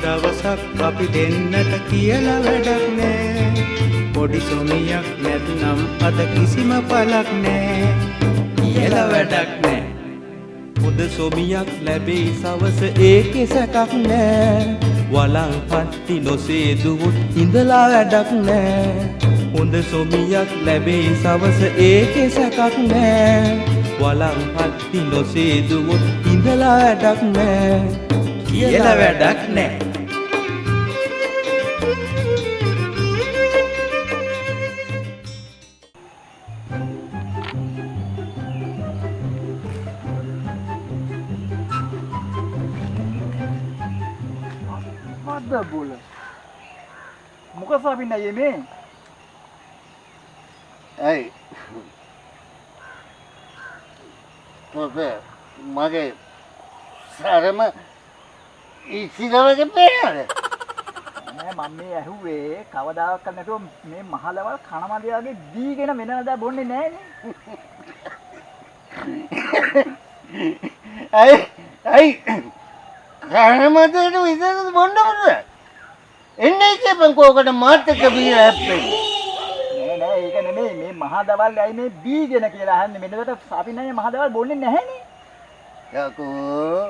දවසක් අපි දෙන්නට කියලා වැඩක් නෑ. පොඩි සොමියක් නැත්නම් අද කිසිම පළක් නෑ. කියලා වැඩක් නෑ. හොඳ සොමියක් ලැබෙයි සවස ඒකේ සැකක් නෑ. වලං පත්ති නොසේදුවොත් ඉඳලා වැඩක් නෑ. හොඳ සොමියක් ලැබෙයි සවස ඒකේ සැකක් නෑ. වලං පත්ති නොසේදුවොත් ඉඳලා වැඩක් නෑ. කියලා වැඩක් නෑ. Mada bola. Muka sabi na yeme. Hey. Tobe, mage sarama ඉසිදවගේ පේනද? නෑ මම මේ ඇහුවේ කවදාවත් නැතුව මේ මහලවල් කණමදියාගේ දීගෙන වෙනදා බොන්නේ නෑනේ. අයි කණමදියට විතරද බොන්න බෑ. එන්නේ කියපන් කෝකට මාත් එක්ක බීලා හැප්පෙන්නේ. නෑ ඒක නෙමෙයි මේ මහදවල් ඇයි මේ බීගෙන කියලා අහන්නේ. මෙන්නකට අපි නෑ මහදවල් බොන්නේ නැහැනේ. යකෝ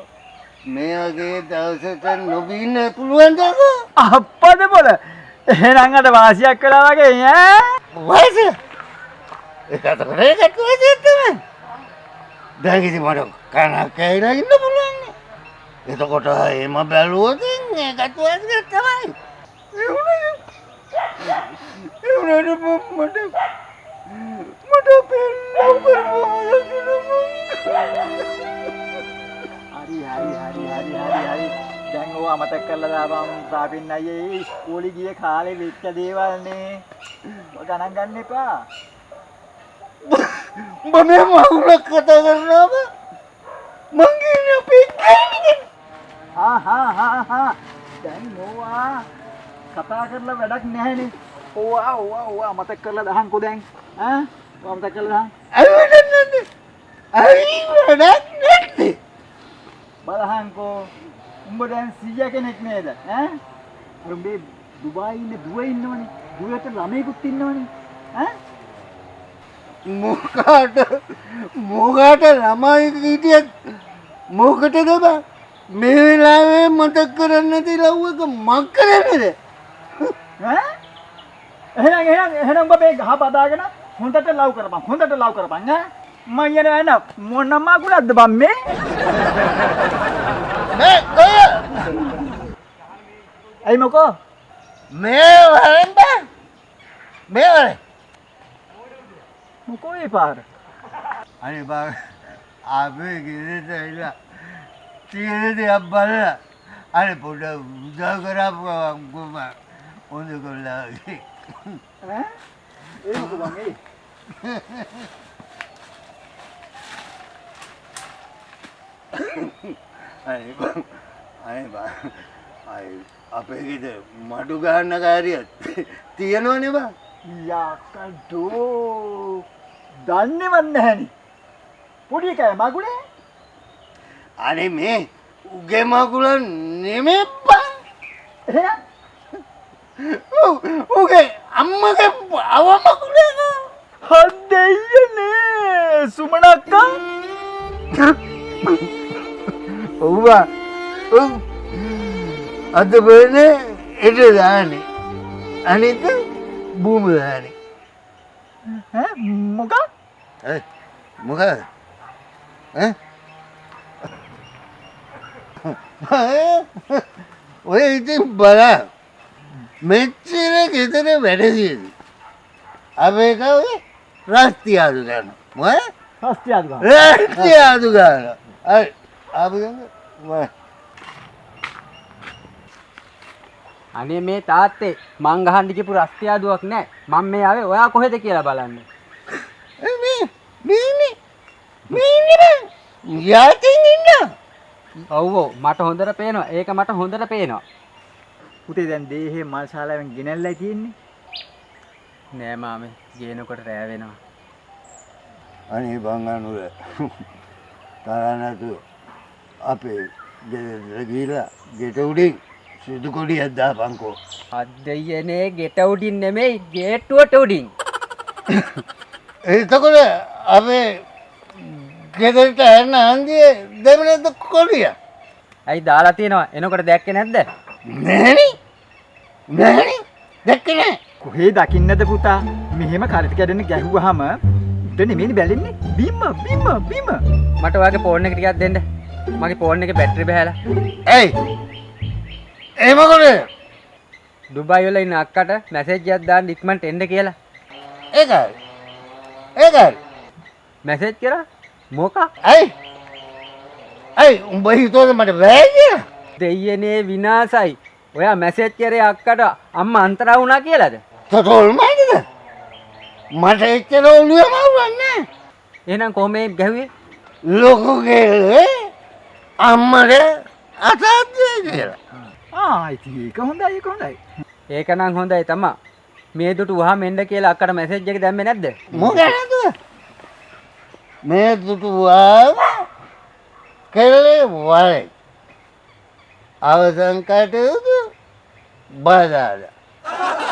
මේගේ දවසට නොබින්න පුළුවන් දක අප්පද බොල එහෙනම් අද වාසියක් කළා වගේ ඈ වාසිය ඒකට කරේකට වාසියක් තමයි දැන් ඉතින් මට කනක් ඇවිල්ලා ඉන්න පුළුවන් එතකොට එම බැලුවොත් ඒකට වාසියක් තමයි ඒ උනේ මට පෙන්නව හරි දැන් ඕවා මතක් කරලා දාපම් සාපින් අයියේ ඉස්කෝලේ ගියේ කාලේ වෙච්ච දේවල් නේ ඔය ගණන් ගන්න එපා මම මවුලක් කතා කරනවා මං කියන්නේ අපේ හා දැන් ඕවා කතා කරලා වැඩක් නැහැනේ ඕවා මතක් කරලා දහන්කෝ දැන් ඈ ඕවා මතක් කරලා දහන් අයි වැඩක් නැත්තේ බලහන්කෝ උඹ දැන් 100 කෙනෙක් නේද ඈ උඹේ දුබායි ඉන්නේ දුව ඉන්නවනේ දුවට ළමයිකුත් ඉන්නවනේ ඈ මොකට ළමයි හිටියත් මොකටද බා මේ වෙලාවේ මතක් කරන්නේ නැති ලව්වක මක් කරන්නේද ඈ එහෙනම් උඹ මේ ගහ බදාගෙන හොඳට ලව් කරපන් ඈ මම යනවා එන මොනම ගුණක්ද බම් මේ ඇයි මොකෝ මේ වරෙන්ද මේ වරේ මොකෝ ඒ පාර අනේ බා ආවේ ගෙදරට ඇවිල්ලා තියෙන දේ බලලා අනේ පොඩ උදා කරපුවා කොම හොඳ කොල්ලා ඈ ඒ මොකෝ බං ඒ අනේ බා අපේ ගෙදර මඩු ගන්න කාරියක් තියෙනවනේ බා යකඩෝ දන්නේවත් නැහැනි පොඩි එකයි මගුලේ අනේ මේ උගේ මගුල නෙමෙප්පා එහෙනම් උගේ අම්මගේ අව මගුලේ හදෙයනේ සුමනක්කා ඔව්වා අද බනේ එට දානේ අනිත් බූම දානේ ඈ මොකක් මොකද ඔය ඉතින් බලන්න මෙච්චර ගෙදර වැඩසියදී අපේ කවුද රස්තියාදු ගන්න මොකද රස්තියාදු ගන්න හරි අපි ගන්න අනේ මේ තාත්තේ මං ගහන්න කියපු රස්තියාදුවක් නැහැ. මම මේ ආවේ ඔයා කොහෙද කියලා බලන්න. මේ යාතින් ඉන්න. ඔව් මට හොඳට පේනවා. ඒක මට හොඳට පේනවා. පුතේ දැන් දේහේ මල් ශාලාවෙන් ගෙනල්ලා තියෙන්නේ. නෑ මාමේ ගේනකොට රෑ වෙනවා. අනේ බංගනුර තරනතු අපේ ගෙදර ගිහලා ගෙට උඩින් සුදු කොඩියක් දාපන්කෝ. අද්දයනේ ගෙට උඩින් නෙමෙයි ගේට්ටුවට උඩින්. එතකොට අපේ ගෙදරට ඇන්න හන්දියේ දෙමනද කොඩිය? ඇයි දාලා තියෙනවා එනකොට දැක්කේ නැද්ද? නෑනේ. නෑනේ. දැක්කේ නෑ. කොහේ දකින්නද පුතා? මෙහෙම කරට කැඩෙන ගැහුවාම උඩ නෙමෙයිනේ බැලෙන්නේ. බිම. මට ඔයාගේ ෆෝන් එක ටිකක් දෙන්න. මගේ ෆෝන් එකේ බැටරි බහැලා. ඇයි? ඒ මොකද? ඩුබායි වල ඉන්න අක්කට මැසේජ් එකක් දාන්න ඉක්මනට එන්න කියලා. ඒකයි. මැසේජ් කරා මොකක්? ඇයි උඹ හිතුවද මට බෑ කියලා? දෙයියනේ විනාසයි. ඔයා මැසේජ් කරේ අක්කට අම්මා අන්තරා වුණා කියලාද? තොල් මයිද? මට එච්චර ඔළුවේ මාරුවක් නෑ. එහෙනම් කොහොම මේ ගැහුවේ? ලොකු ගෙල්ලේ අම්මට අසාධ්‍යයි කියලා. ඉතින් ඒක හොඳයි. ඒක නම් හොඳයි තමා. මේ දුටු වහම එන්න කියලා අක්කට මැසේජ් එක දැම්මේ නැද්ද? මොකද? මේ දුටුවාම කෙල්ලේ වරේ අවසන් කටයුතු බදාදා.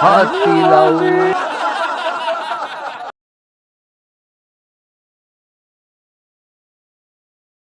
හත්තිලව්